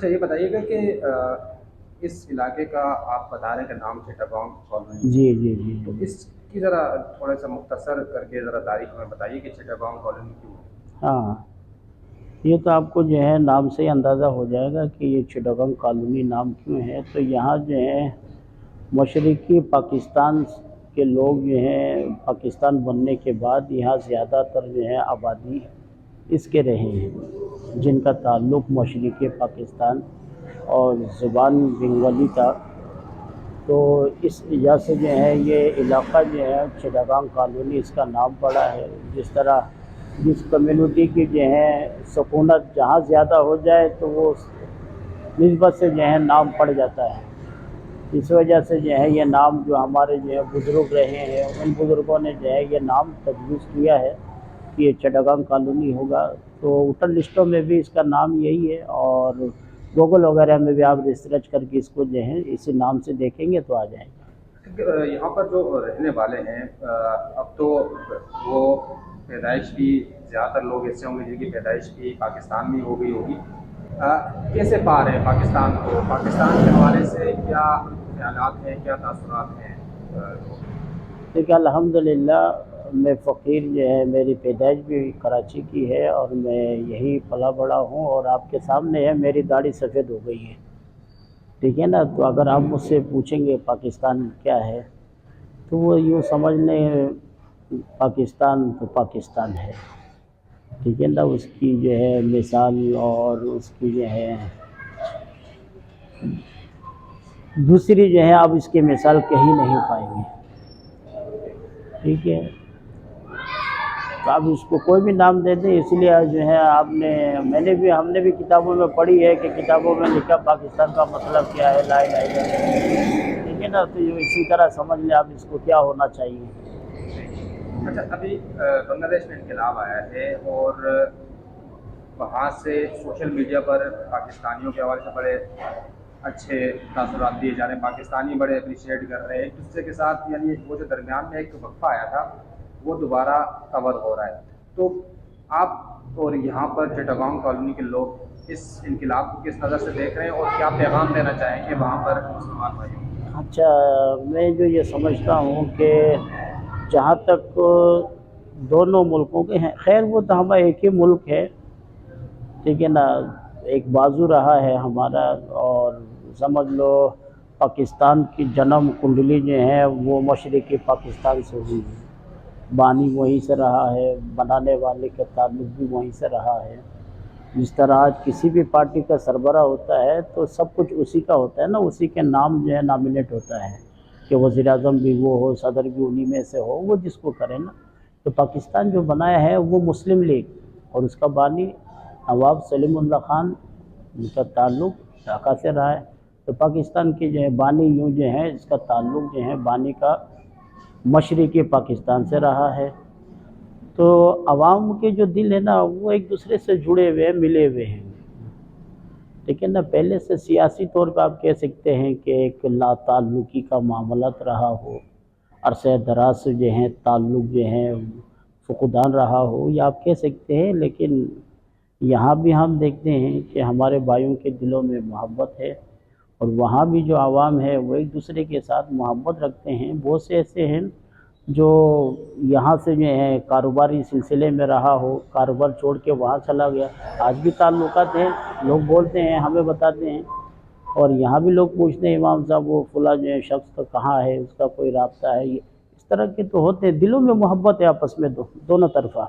اچھا یہ بتائیے گا کہ اس علاقے کا آپ بتا رہے ہیں کہ نام چٹاگانگ کالونی، جی جی جی تو جی۔ اس کی ذرا تھوڑا سا مختصر کر کے ذرا تاریخ میں بتائیے کہ چٹاگانگ کالونی کیوں ہے؟ ہاں، یہ تو آپ کو جو ہے نام سے ہی اندازہ ہو جائے گا کہ یہ چٹاگانگ کالونی نام کیوں ہے۔ تو یہاں جو ہے مشرقی پاکستان کے لوگ جو ہیں پاکستان بننے کے بعد یہاں زیادہ تر جو ہے آبادی اس کے رہے ہیں، جن کا تعلق مشرقی پاکستان اور زبان بنگالی تھا۔ تو اس وجہ سے جو ہے یہ علاقہ جو ہے چٹاگانگ کالونی اس کا نام پڑا ہے۔ جس طرح جس کمیونٹی کی جو ہے سکونت جہاں زیادہ ہو جائے تو وہ نسبت سے جو ہے نام پڑ جاتا ہے۔ اس وجہ سے جو ہے یہ نام جو ہمارے جو ہے بزرگ رہے ہیں ان بزرگوں نے جو ہے یہ نام تجویز کیا ہے کہ یہ چٹاگانگ کالونی ہوگا۔ تو ووٹر لسٹوں میں بھی اس کا نام یہی ہے، اور گوگل وغیرہ میں بھی آپ ریسرچ کر کے اس کو جو ہے اسی نام سے دیکھیں گے تو آ جائے گا۔ یہاں پر جو رہنے والے ہیں اب تو وہ پیدائش بھی زیادہ تر لوگ ایسے ہوں گے جن کی پیدائش بھی پاکستان میں ہو گئی ہوگی، کیسے پا رہے ہیں پاکستان کو؟ پاکستان کے حوالے سے کیا خیالات ہیں، کیا تاثرات ہیں؟ دیکھیے الحمدللہ میں فقیر جو ہے میری پیدائش بھی کراچی کی ہے اور میں یہی پلا بڑا ہوں، اور آپ کے سامنے ہے میری داڑھی سفید ہو گئی ہے، ٹھیک ہے نا۔ تو اگر آپ مجھ سے پوچھیں گے پاکستان کیا ہے تو وہ یوں سمجھ لیں پاکستان تو پاکستان ہے، ٹھیک ہے نا۔ اس کی جو ہے مثال اور اس کی جو ہے دوسری جو ہے آپ اس کی مثال کہیں نہیں پائیں گے، ٹھیک ہے۔ تو آپ اس کو کوئی بھی نام دے دیں، اس لیے جو ہے آپ نے ہم نے بھی کتابوں میں پڑھی ہے کہ کتابوں میں لکھا پاکستان کا مطلب کیا ہے، لا الہ الا اللہ، ٹھیک ہے نا۔ تو یہ اسی طرح سمجھ لیں آپ اس کو کیا ہونا چاہیے۔ اچھا ابھی بنگلہ دیش میں انقلاب آیا ہے اور وہاں سے سوشل میڈیا پر پاکستانیوں کے حوالے سے بڑے اچھے تاثرات دیے جا رہے ہیں، پاکستانی بڑے اپریشیٹ کر رہے ہیں ایک دوسرے کے ساتھ، یعنی وہ جو درمیان میں ایک وقفہ آیا تھا وہ دوبارہ کور ہو رہا ہے۔ تو آپ اور یہاں پر چٹاگانگ کالونی کے لوگ اس انقلاب کو کس نظر سے دیکھ رہے ہیں اور کیا پیغام دینا چاہیں گے وہاں پر مسلمان بھائیوں کو؟ اچھا، میں جو یہ سمجھتا ہوں کہ جہاں تک دونوں ملکوں کے ہیں، خیر وہ تو ہمارا ایک ہی ملک ہے، ٹھیک ہے نا۔ ایک بازو رہا ہے ہمارا، اور سمجھ لو پاکستان کی جنم کنڈلی جو ہے وہ مشرقی پاکستان سے ہوئی ہے، بانی وہیں سے رہا ہے، بنانے والے کا تعلق بھی وہیں سے رہا ہے۔ جس طرح آج کسی بھی پارٹی کا سربراہ ہوتا ہے تو سب کچھ اسی کا ہوتا ہے نا، اسی کے نام جو ہے نامنیٹ ہوتا ہے کہ وزیر اعظم بھی وہ ہو، صدر بھی انہی میں سے ہو، وہ جس کو کرے نا۔ تو پاکستان جو بنایا ہے وہ مسلم لیگ اور اس کا بانی نواب سلیم اللہ خان، ان کا تعلق ڈھاکہ سے رہا ہے۔ تو پاکستان کے جو ہے بانی یوں جو ہے اس کا تعلق جو ہے بانی کا مشرقی پاکستان سے رہا ہے۔ تو عوام کے جو دل ہے نا وہ ایک دوسرے سے جڑے ہوئے ہیں، ملے ہوئے ہیں، لیکن نا پہلے سے سیاسی طور پہ آپ کہہ سکتے ہیں کہ ایک لا تعلقی کا معاملات رہا ہو، عرصہ دراز سے جو ہے تعلق جو ہے فقدان رہا ہو، یا آپ کہہ سکتے ہیں۔ لیکن یہاں بھی ہم دیکھتے ہیں کہ ہمارے بھائیوں کے دلوں میں محبت ہے، اور وہاں بھی جو عوام ہے وہ ایک دوسرے کے ساتھ محبت رکھتے ہیں۔ بہت سے ایسے ہیں جو یہاں سے جو ہے کاروباری سلسلے میں رہا ہو، کاروبار چھوڑ کے وہاں چلا گیا، آج بھی تعلقات ہیں، لوگ بولتے ہیں، ہمیں بتاتے ہیں، اور یہاں بھی لوگ پوچھتے ہیں امام صاحب وہ فلاں جو ہے شخص کا کہاں ہے، اس کا کوئی رابطہ ہے، اس طرح کے تو ہوتے ہیں، دلوں میں محبت ہے آپس میں دونوں طرفہ۔